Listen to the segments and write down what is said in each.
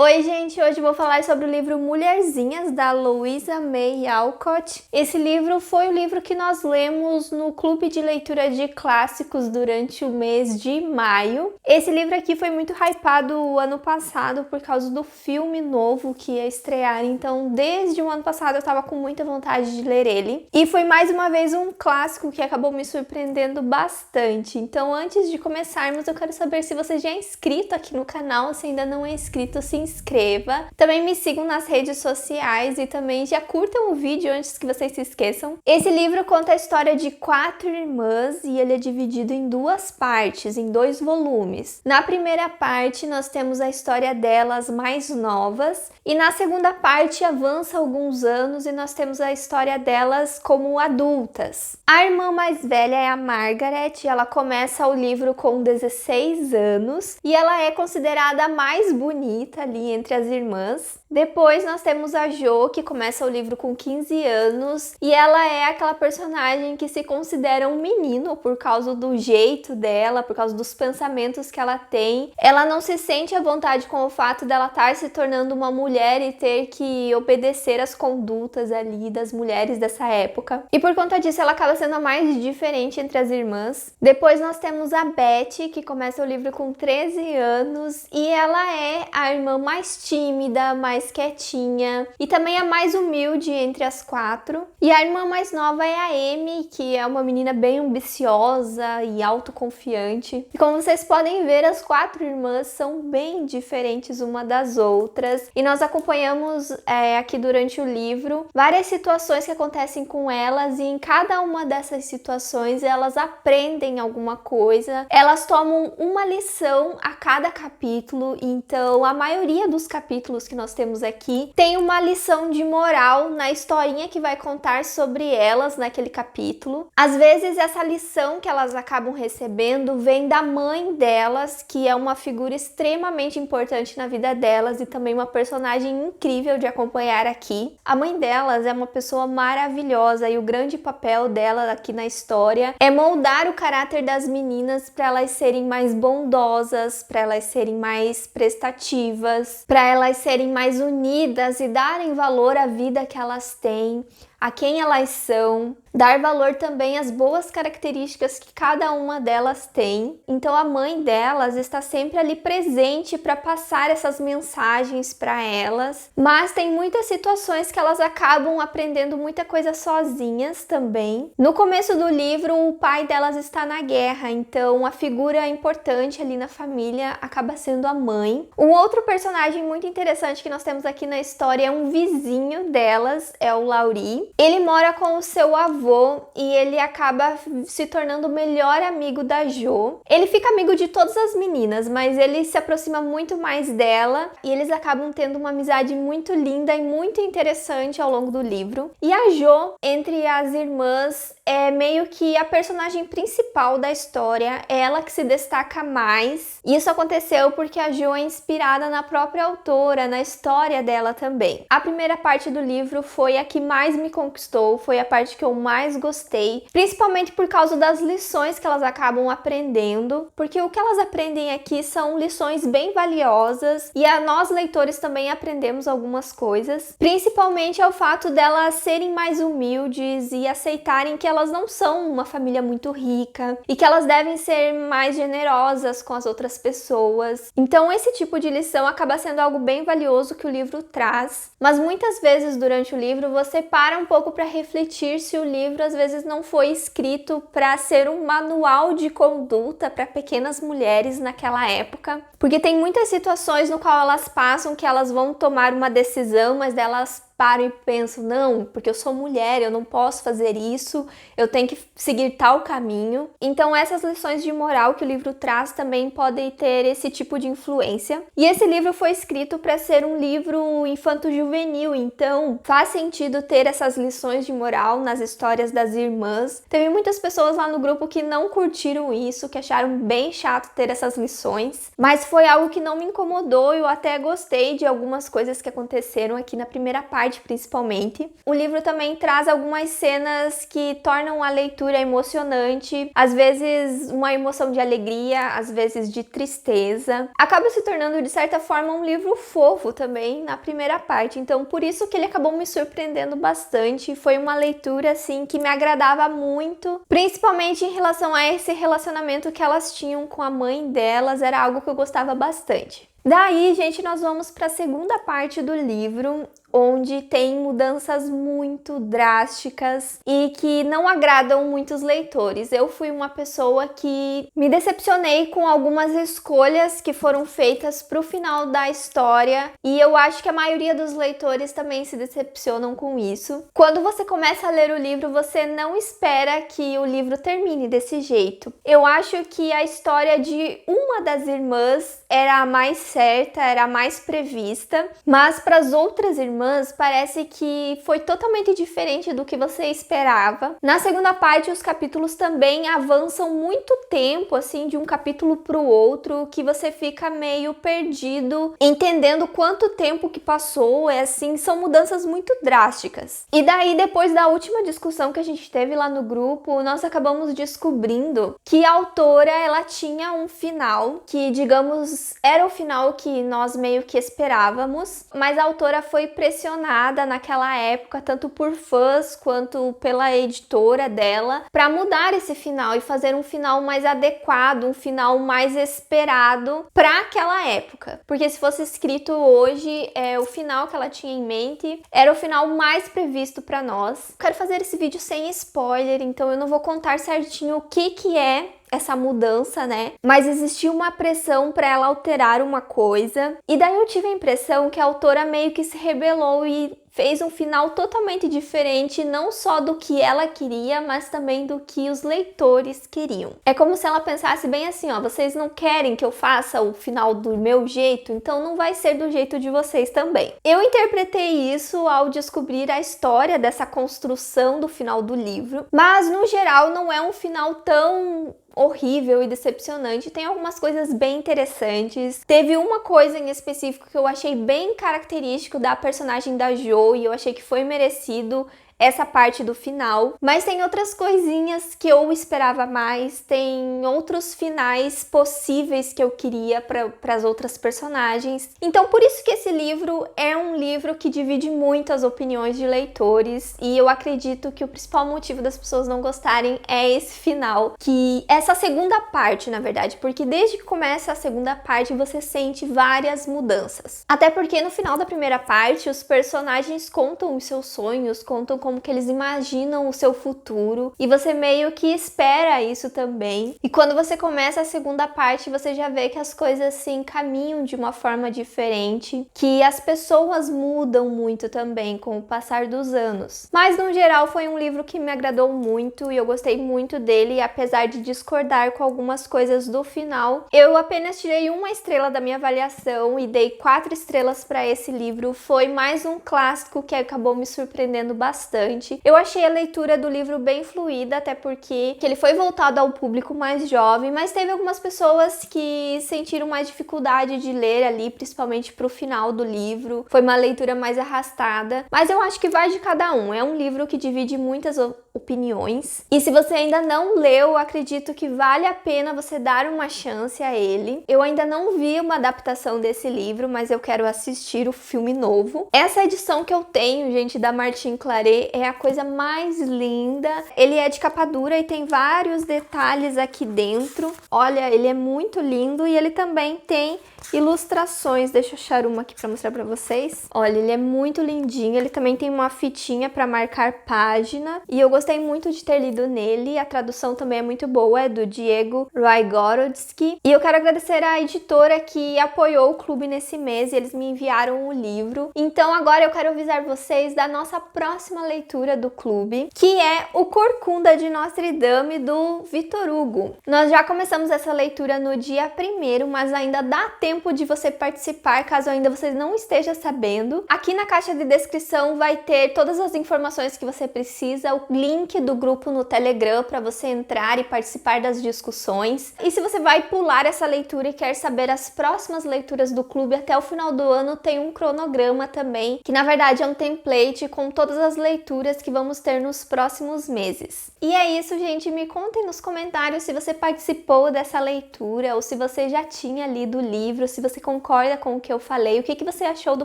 Oi, gente! Hoje eu vou falar sobre o livro Mulherzinhas, da Louisa May Alcott. Esse livro foi o livro que nós lemos no Clube de Leitura de Clássicos durante o mês de maio. Esse livro aqui foi muito hypado o ano passado por causa do filme novo que ia estrear, então desde o ano passado eu tava com muita vontade de ler ele. E foi mais uma vez um clássico que acabou me surpreendendo bastante. Então antes de começarmos, eu quero saber se você já é inscrito aqui no canal. Se ainda não é inscrito, se inscreva. Também me sigam nas redes sociais e também já curtam o vídeo antes que vocês se esqueçam. Esse livro conta a história de 4 irmãs e ele é dividido em 2 partes, em 2 volumes. Na primeira parte nós temos a história delas mais novas e na segunda parte avança alguns anos e nós temos a história delas como adultas. A irmã mais velha é a Margaret, ela começa o livro com 16 anos e ela é considerada a mais bonita ali entre as irmãs. Depois nós temos a Jo, que começa o livro com 15 anos e ela é aquela personagem que se considera um menino por causa do jeito dela, por causa dos pensamentos que ela tem. Ela não se sente à vontade com o fato dela estar se tornando uma mulher e ter que obedecer às condutas ali das mulheres dessa época. E por conta disso ela acaba sendo a mais diferente entre as irmãs. Depois nós temos a Betty, que começa o livro com 13 anos e ela é a irmã mais tímida, mais quietinha e também a mais humilde entre as 4. E a irmã mais nova é a Amy, que é uma menina bem ambiciosa e autoconfiante. E como vocês podem ver, as 4 irmãs são bem diferentes uma das outras. E nós acompanhamos aqui durante o livro várias situações que acontecem com elas e em cada uma dessas situações elas aprendem alguma coisa. Elas tomam uma lição a cada capítulo, então a maioria dos capítulos que nós temos aqui tem uma lição de moral na historinha que vai contar sobre elas naquele capítulo. Às vezes essa lição que elas acabam recebendo vem da mãe delas, que é uma figura extremamente importante na vida delas e também uma personagem incrível de acompanhar aqui. A mãe delas é uma pessoa maravilhosa e o grande papel dela aqui na história é moldar o caráter das meninas para elas serem mais bondosas, para elas serem mais prestativas, para elas serem mais unidas e darem valor à vida que elas têm, a quem elas são, dar valor também às boas características que cada uma delas tem. Então a mãe delas está sempre ali presente para passar essas mensagens para elas, mas tem muitas situações que elas acabam aprendendo muita coisa sozinhas também. No começo do livro, o pai delas está na guerra, então a figura importante ali na família acaba sendo a mãe. Um outro personagem muito interessante que nós temos aqui na história é um vizinho delas, é o Laurie. Ele mora com o seu avô e ele acaba se tornando o melhor amigo da Jo. Ele fica amigo de todas as meninas, mas ele se aproxima muito mais dela e eles acabam tendo uma amizade muito linda e muito interessante ao longo do livro. E a Jo, entre as irmãs, é meio que a personagem principal da história, é ela que se destaca mais. Isso aconteceu porque a Jo é inspirada na própria autora, na história dela também. A primeira parte do livro foi a que mais me conquistou, foi a parte que eu mais gostei, principalmente por causa das lições que elas acabam aprendendo, porque o que elas aprendem aqui são lições bem valiosas e nós leitores também aprendemos algumas coisas, principalmente ao fato delas serem mais humildes e aceitarem que elas não são uma família muito rica e que elas devem ser mais generosas com as outras pessoas. Então esse tipo de lição acaba sendo algo bem valioso que o livro traz, mas muitas vezes durante o livro você para um pouco para refletir se o livro às vezes não foi escrito para ser um manual de conduta para pequenas mulheres naquela época, porque tem muitas situações no qual elas passam que elas vão tomar uma decisão, mas elas paro e penso, não, porque eu sou mulher, eu não posso fazer isso, eu tenho que seguir tal caminho. Então essas lições de moral que o livro traz também podem ter esse tipo de influência. E esse livro foi escrito para ser um livro infanto-juvenil, então faz sentido ter essas lições de moral nas histórias das irmãs. Teve muitas pessoas lá no grupo que não curtiram isso, que acharam bem chato ter essas lições, mas foi algo que não me incomodou, eu até gostei de algumas coisas que aconteceram aqui na primeira parte parte, principalmente. O livro também traz algumas cenas que tornam a leitura emocionante, às vezes uma emoção de alegria, às vezes de tristeza. Acaba se tornando, de certa forma, um livro fofo também na primeira parte, então por isso que ele acabou me surpreendendo bastante. Foi uma leitura, assim, que me agradava muito, principalmente em relação a esse relacionamento que elas tinham com a mãe delas, era algo que eu gostava bastante. Daí, gente, nós vamos para a segunda parte do livro, onde tem mudanças muito drásticas e que não agradam muitos leitores. Eu fui uma pessoa que me decepcionei com algumas escolhas que foram feitas para o final da história, e eu acho que a maioria dos leitores também se decepcionam com isso. Quando você começa a ler o livro, você não espera que o livro termine desse jeito. Eu acho que a história de uma das irmãs era a mais certa, era a mais prevista, mas para as outras irmãs parece que foi totalmente diferente do que você esperava. Na segunda parte, os capítulos também avançam muito tempo, assim, de um capítulo para o outro, que você fica meio perdido, entendendo quanto tempo que passou. É assim, são mudanças muito drásticas. E daí, depois da última discussão que a gente teve lá no grupo, nós acabamos descobrindo que a autora, ela tinha um final que, digamos, era o final que nós meio que esperávamos, mas a autora foi pressionada naquela época, tanto por fãs quanto pela editora dela, para mudar esse final e fazer um final mais adequado, um final mais esperado para aquela época. Porque se fosse escrito hoje, o final que ela tinha em mente era o final mais previsto para nós. Quero fazer esse vídeo sem spoiler, então eu não vou contar certinho o que é essa mudança, né? Mas existiu uma pressão para ela alterar uma coisa. E daí eu tive a impressão que a autora meio que se rebelou e fez um final totalmente diferente, não só do que ela queria, mas também do que os leitores queriam. É como se ela pensasse bem assim, ó, vocês não querem que eu faça o final do meu jeito, então não vai ser do jeito de vocês também. Eu interpretei isso ao descobrir a história dessa construção do final do livro, mas no geral não é um final tão horrível e decepcionante. Tem algumas coisas bem interessantes. Teve uma coisa em específico que eu achei bem característico da personagem da Jo e eu achei que foi merecido essa parte do final, mas tem outras coisinhas que eu esperava mais, tem outros finais possíveis que eu queria para as outras personagens. Então por isso que esse livro é um livro que divide muito as opiniões de leitores, e eu acredito que o principal motivo das pessoas não gostarem é esse final, que essa segunda parte, na verdade, porque desde que começa a segunda parte você sente várias mudanças. Até porque no final da primeira parte os personagens contam os seus sonhos, contam como que eles imaginam o seu futuro, e você meio que espera isso também. E quando você começa a segunda parte, você já vê que as coisas se encaminham de uma forma diferente, que as pessoas mudam muito também com o passar dos anos. Mas no geral foi um livro que me agradou muito e eu gostei muito dele, e apesar de discordar com algumas coisas do final, eu apenas tirei 1 estrela da minha avaliação e dei 4 estrelas para esse livro. Foi mais um clássico que acabou me surpreendendo bastante. Eu achei a leitura do livro bem fluida, até porque ele foi voltado ao público mais jovem, mas teve algumas pessoas que sentiram mais dificuldade de ler ali, principalmente pro final do livro. Foi uma leitura mais arrastada, mas eu acho que vai de cada um. É um livro que divide muitas opiniões, e se você ainda não leu, acredito que vale a pena você dar uma chance a ele. Eu ainda não vi uma adaptação desse livro, mas eu quero assistir o filme novo. Essa edição que eu tenho, gente, da Martine Claret, é a coisa mais linda. Ele é de capa dura e tem vários detalhes aqui dentro. Olha, ele é muito lindo, e ele também tem ilustrações. Deixa eu achar uma aqui pra mostrar pra vocês. Olha, ele é muito lindinho. Ele também tem uma fitinha pra marcar página, e eu gostei muito de ter lido nele. A tradução também é muito boa, é do Diego Rygorodsky. E eu quero agradecer à editora que apoiou o clube nesse mês, e eles me enviaram o livro. Então agora eu quero avisar vocês da nossa próxima leitura do clube, que é O Corcunda de Notre Dame, do Victor Hugo. Nós já começamos essa leitura no dia 1º, mas ainda dá tempo de você participar, caso ainda você não esteja sabendo. Aqui na caixa de descrição vai ter todas as informações que você precisa, o link link do grupo no Telegram para você entrar e participar das discussões. E se você vai pular essa leitura e quer saber as próximas leituras do clube até o final do ano, tem um cronograma também, que na verdade é um template com todas as leituras que vamos ter nos próximos meses. E é isso, gente. Me contem nos comentários se você participou dessa leitura ou se você já tinha lido o livro, se você concorda com o que eu falei, o que você achou do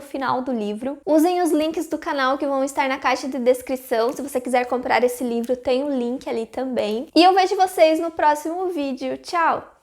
final do livro. Usem os links do canal que vão estar na caixa de descrição. Se você quiser comprar esse livro, tem o link ali também. E eu vejo vocês no próximo vídeo. Tchau!